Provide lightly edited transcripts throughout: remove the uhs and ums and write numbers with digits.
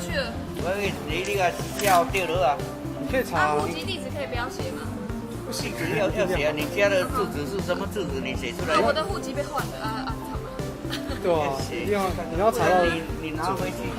去了？你个叫对了啊。你可以查。户籍地址可以不要写吗？地址要写啊，你家的住址是什么住址？你写出来。我的户籍被换了啊！操！对啊，一定要你要查到。你拿回去，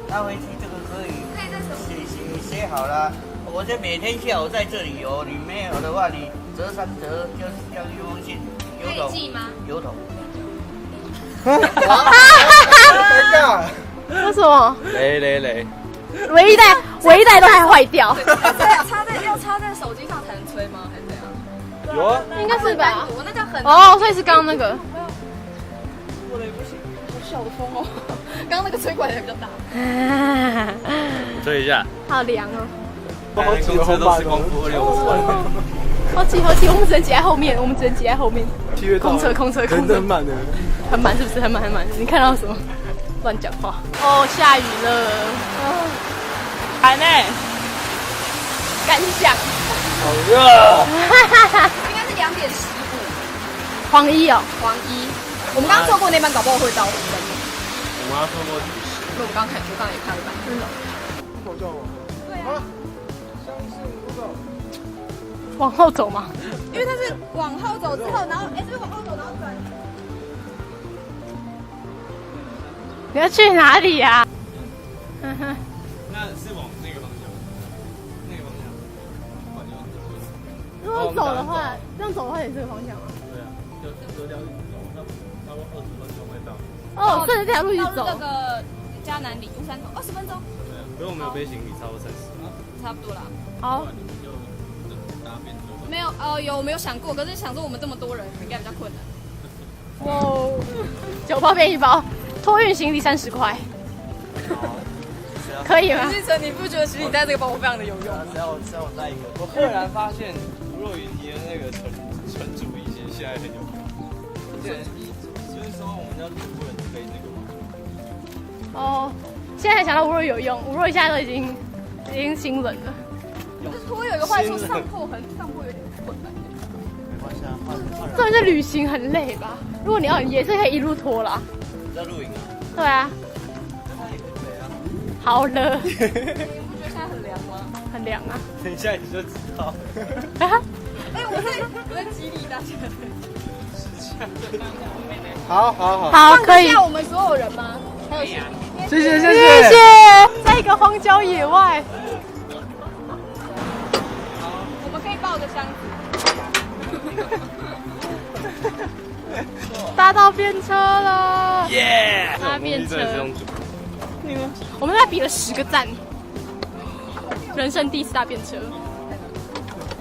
拿回去这个可以。可以在什么？写好了。我就每天下午在这里游，你没有的话，你折3折就是像一封信，邮筒。可以寄吗？邮筒。尴尬。为什么？雷。围一代都还坏掉。要插在手机上才能吹吗？还是怎样？有啊，应该是吧。我那叫很哦，所以是刚刚那个。我的也不行，好小的风哦。刚刚那个吹管还比较大。吹一下。好凉哦。好几个红都是光复265。好挤，我们只能挤在后面，空车，人很满的。很满是不是？很满。你看到什么？乱讲话。哦，下雨了。还呢？感想。好热。应该是2点15。黄衣哦。黄衣。我们刚刚错过那班，搞不好会到5分。我们要错过几时？因为我刚刚也看了。真的。口罩吗？对啊。相信不走。往后走吗？因为它是往后走之后，然后是往后走，然后转。你要去哪里呀？那是往那个方向。如果走的话，这样走的话也是这个方向吗？对啊，就这条路走，差不多20分钟会到。哦，顺着这条路去走。那个嘉南里乌山头20分钟。对啊，不用我们有背行李，差不多30。差不多啦。好。没有我没有想过，可是想说我们这么多人，应该比较困难。哇，9包变1包，托运行李30块，可以吗？志成，你不觉得行李袋这个包非常的有用？只要我带一个。我赫然发现吴若雨提的那个纯主义其实现在很有用。就是说我们要全部人背这个吗？哦，现在才想到吴若有用，吴若现在都已经心冷了。可是托有一个坏处，上坡有点困难。没关系啊，重点是旅行很累吧？如果你要也是可以一路拖啦。在露营啊？对啊。好热。你不觉得现在很凉吗？很凉啊。等一下你就知道。我在激励大家。好，可以。我们所有人吗？还有谁？谢谢。在一个荒郊野外。我们可以抱着箱子。搭到便车了。耶！搭便车。我们在比了10个赞，人生第1次搭便车。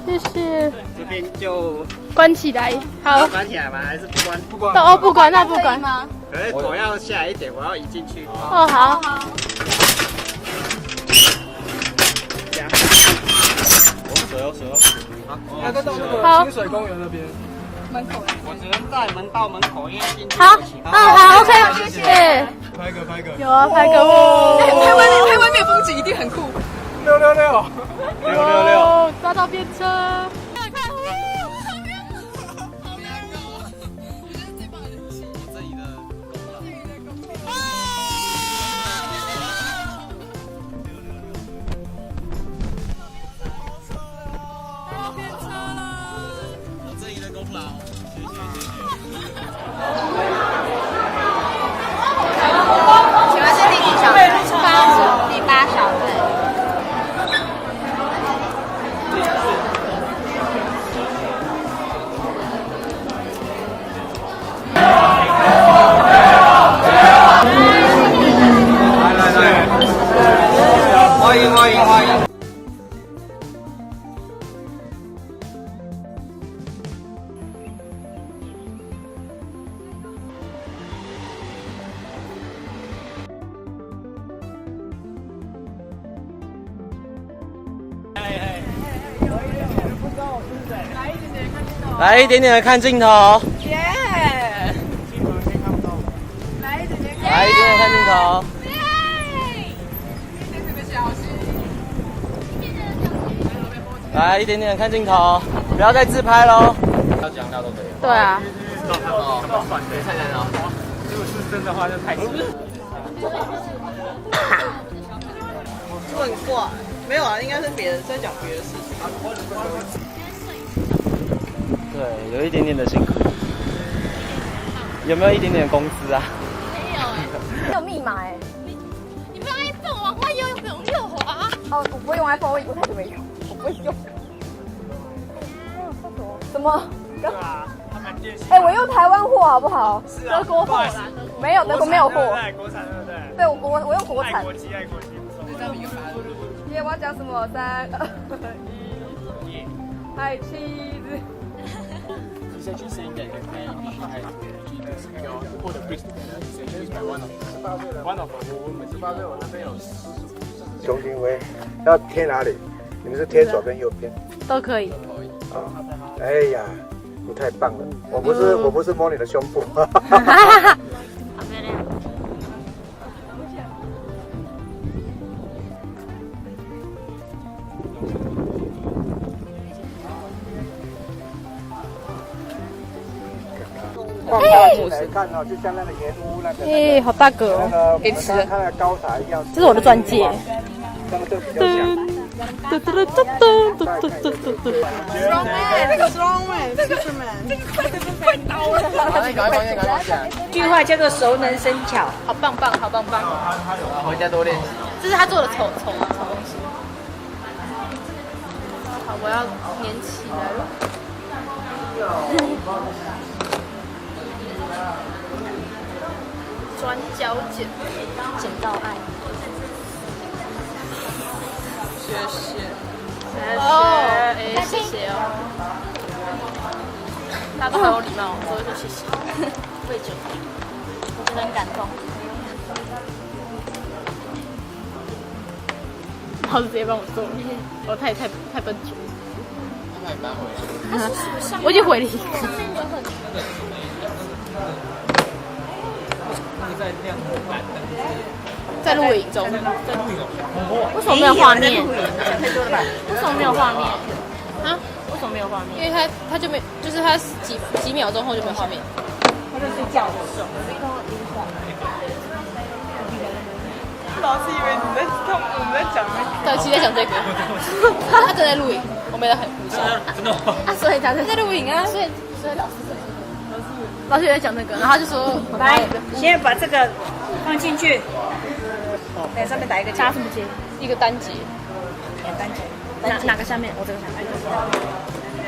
谢谢。这边就关起来，好。关起来吗？还是不关？不关。哦，不关，那不关吗？可是头要下来一点，我要移进去。哦，好。水哦。好，那个到那个清水公园那边。门口。我只能在到门口，因为进去。好，OK，谢谢。拍个。有啊，拍个哦。拍外面风景一定很酷。666，抓到便车。请问是第几小队？第8小队。欢迎。来一点点的看镜头。耶！镜头先看不到。来一点点。来一点点看镜头。来一点点看镜头，不要再自拍喽。要讲料都可以。对啊。哦，太难了。如果是真的话就太。很怪，没有啊，应该是别人在讲别的事情。对，有一点点的辛苦。有没有一点点工资啊？没有没有密码你们 iPhone 往外用右滑。哦，我不会用 iPhone， 我太久没用，我不会用。什么？对啊，他们电信。我用台湾货好不好？是啊，德国货啦，没有，德国没有货。对，国产对不对？对，我用国产。爱国机，爱国机不错。今天我要讲什么？3、2、1，爱妻子。He's actually saying that the man had or the priest is accused by one of the 熊行为要贴哪里？你们是贴左边右边？都可以。哎呀，你太棒了！我不是摸你的胸部。好漂亮。来看哦，就像那个盐屋那个，好大个哦，那个给吃的，它的高塔一样。这是我的钻戒。那个比较像。这个 strong man， 这个 Superman， 这个快刀了。句话叫做熟能生巧。好棒棒，好棒棒！回家多练习。这是他做的丑东西。好，我要粘起来了。转角剪，剪到爱。谢谢。哦，谢谢哦。大家都好有礼貌，都会说谢谢。为酒，我觉得很感动。老师直接帮我做了，我太笨拙。他们搬回来。我已经回了一个。在录影中。为什么没有画面？为什么没有画面？啊？为什么没有画面？因为他就没，就是他几秒钟后就没有画面。他在睡觉的时候。老师以为我们在讲那个。对，其实在讲这个。他正在录影，我们也很互相。真的吗？啊，所以他在录影啊，所以老师也在讲那个，然后他就说，来，先把这个放进去，在上面打一个结，加什么结？一个单结。单结。哪个下面？我这个下面。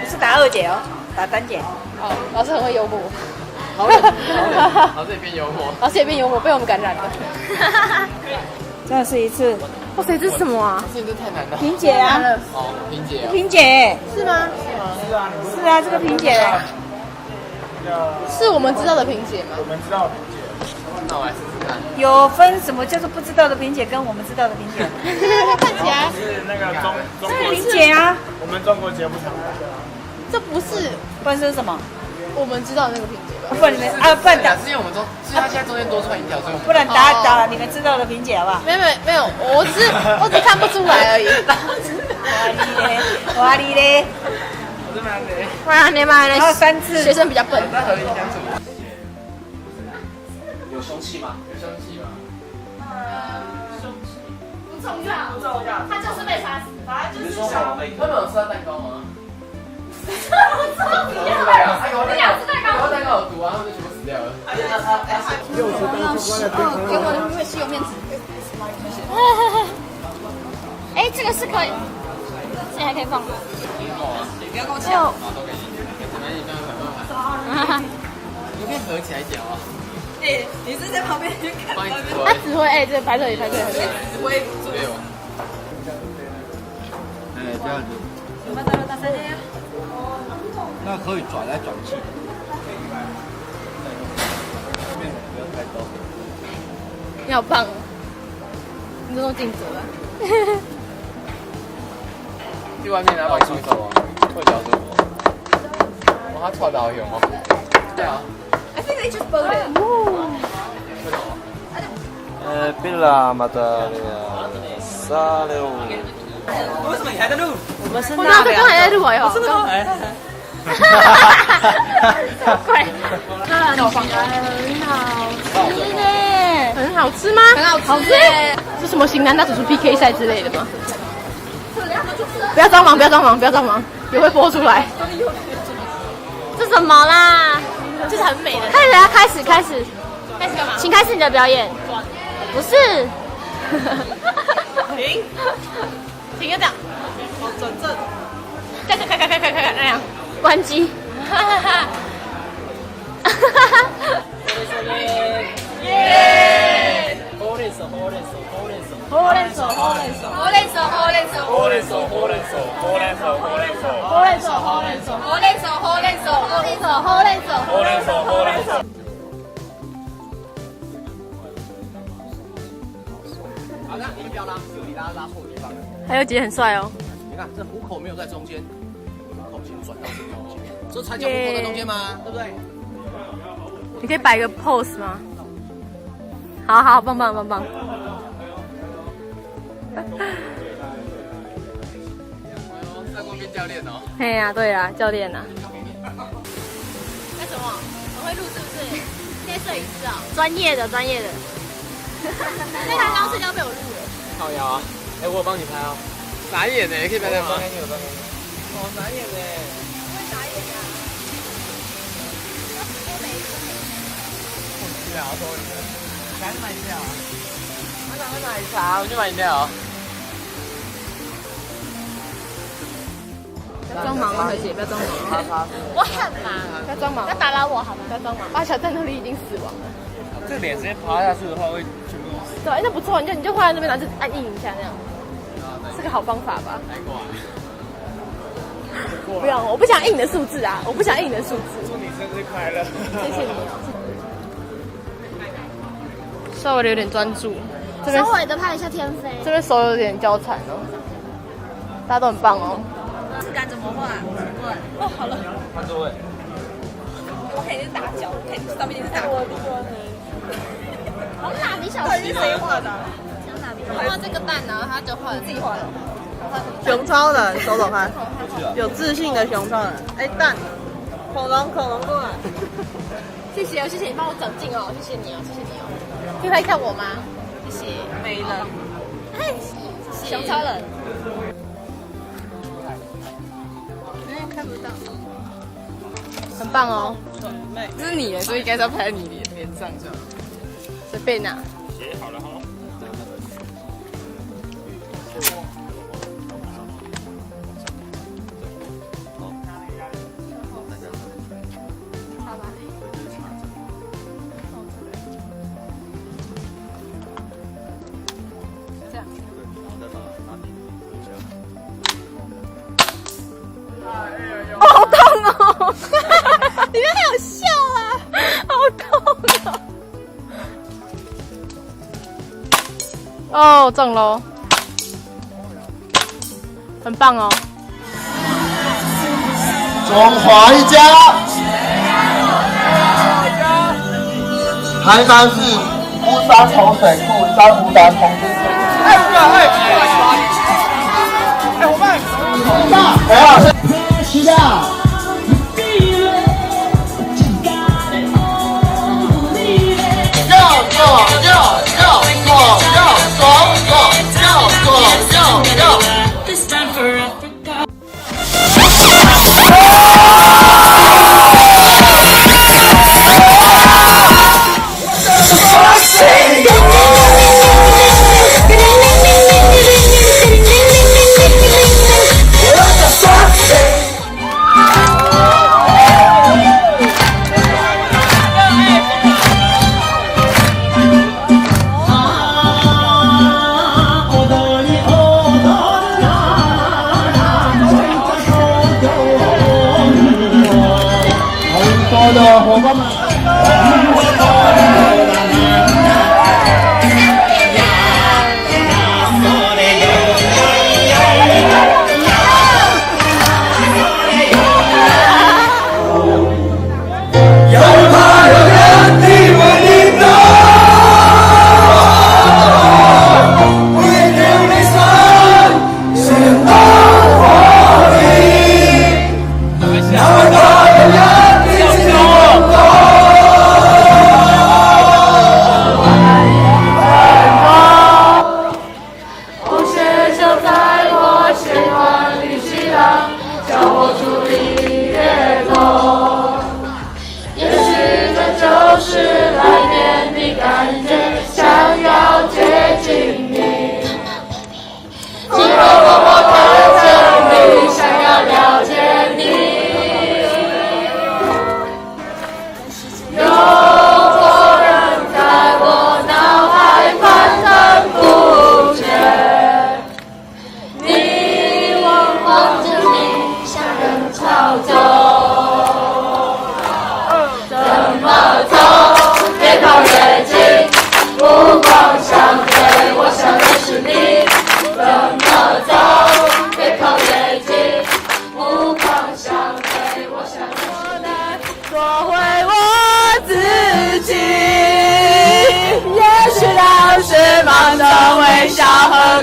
不是打2结哦，打单结。哦，老师很会幽默。好冷，老师也变幽默。老师也变幽默，被我们感染了。再试一次。哇塞，这是什么啊？这太难了。萍姐啊。哦，萍姐。萍姐。是吗？是啊，这个萍姐。是我们知道的萍姐吗？我们知道萍姐。那我来试试看。有分什么叫做不知道的萍姐，跟我们知道的萍姐。看起来是那个中萍姐啊。我们中国节目场。这不是，不然是什么？我们知道的那个萍姐吧？不然你们啊，不然打，是因为我们中，是他现在中间多出来一条，所以我们不然打你们知道的萍姐好不好？没有，我只看不出来而已。哇哩嘞！我这蛮难的。哇，你妈的！然后3次。学生比较笨。在和平相处。有凶器吗？有凶器吗？不重要，他就是被杀死。反正就是他们有吃到蛋糕吗？不重要。你想吃蛋糕？蛋糕有毒啊，他们就全部死掉了。给我因为是有面子。哎，这个是可以，这还可以放吗？不要跟我抢。都给你，你这样很好。你可以合起来讲啊。你是在旁边去看？他只会这排队。我也没有。这样子。那可以转来转去。不要太高。你好棒哦！你这种尽责啊！去外面拿把出手啊！会聊什么？哇，他跳得好远哦。对啊。I think they just voted. Bila Madalya Saleu。为什么你还在录？我们是我刚刚还在录哎呦！真的吗？快！很好吃呢，很好吃吗？很好吃。是什么型男大主厨 PK 赛之类的吗？不要装忙，不要装忙，不要装忙，也会播出来。这什么啦？这是很美的。开始啊，开始干嘛？请开始你的表演。不是。停，停就这样。好，转正。开那样。关机。耶！ほうれん草。好的，你们不要拉，有你拉错地方了。还有姐很帅哦。你看这虎口没有在中间，虎口先转到这条线，这才叫虎口在中间吗？对不对？你可以摆个 pose 吗？好，棒。在光边教练哦。嘿呀，对啦，教练呐。干什么？很会录是不是？现在摄影师啊，专业的。那他刚睡觉被我录了。靠腰啊！哎，我有帮你拍哦。傻眼呢，可以拍拍吗？我傻眼呢。奶茶，我去买饮料。不要装忙啊，何姐，不要装忙。我很忙，不要装忙，不要打扰我好吗？不要装忙。阿乔在那里已经死亡了。这脸直接爬下去的话，会全部都死。对，那不错，你就放在那边，然后就按印一下那样，是个好方法吧？不要，我不想印你的数字啊，我不想印你的数字。祝你生日快乐！谢谢你哦。稍微的有点专注，稍微的拍一下天飞。这边手有点交缠哦，大家都很棒哦。质感怎么画？哦，好了，换座位。我肯定是大脚，肯定上面一定是大。好蜡笔小新。到底是谁画的？画这个蛋，然后他就画了自己画的。熊超人，手看，有自信的熊超人。哎，蛋，恐龙过来。谢谢你帮我长进哦，谢谢你哦。可以拍看我吗？谢谢。没了。嗨，熊超人。看不到。很棒哦。这是你，所以应该是要拍在你脸上这样。随便拿。写好了哈。好痛哦！你们还有笑啊，好痛哦！哦，中喽，很棒哦！中华一家，台南市乌山洪水库珊瑚潭同志村。伙伴，很好。是的。的伙伴们。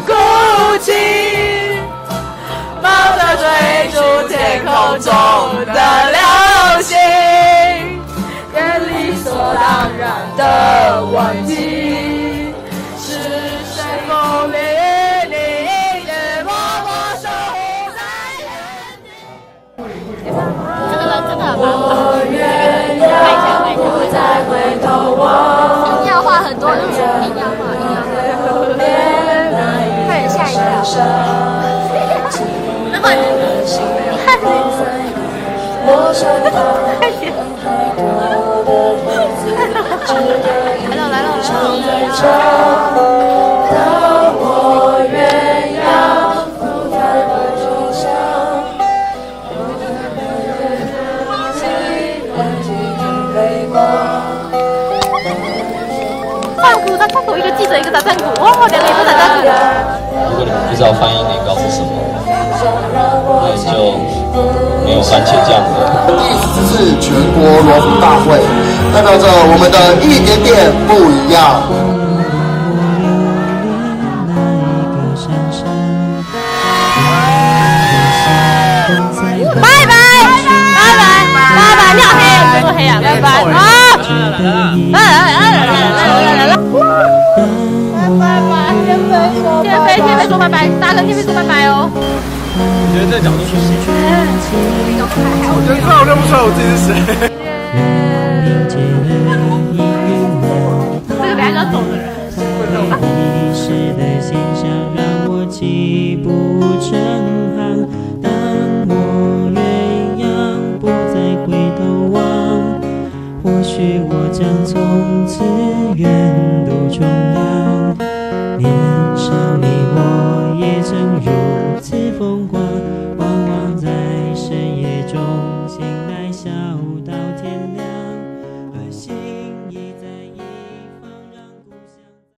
哭泣，忙着追逐天空中的流星，也理所当然的忘记，是谁风里雨里一直默默守护在原地。这个蛮好看一下。要画很多，硬要画。快点吓一跳！那么你看你，快点！来了！打战鼓，一个记者，一个打战鼓，哇，两个也都打战鼓。如果你们不知道翻译年糕是什么，那你就没有番茄酱的。第14次全国罗浮大会，代表着我们的一点点不一样。拜拜，你好黑，你多黑啊，拜拜啊！来了。天飞说拜拜，大家跟天飞说拜拜哦。我觉得这角度是谁？我觉得看我认不出来我自己是谁。这个等下就要走的人。或许我将从此远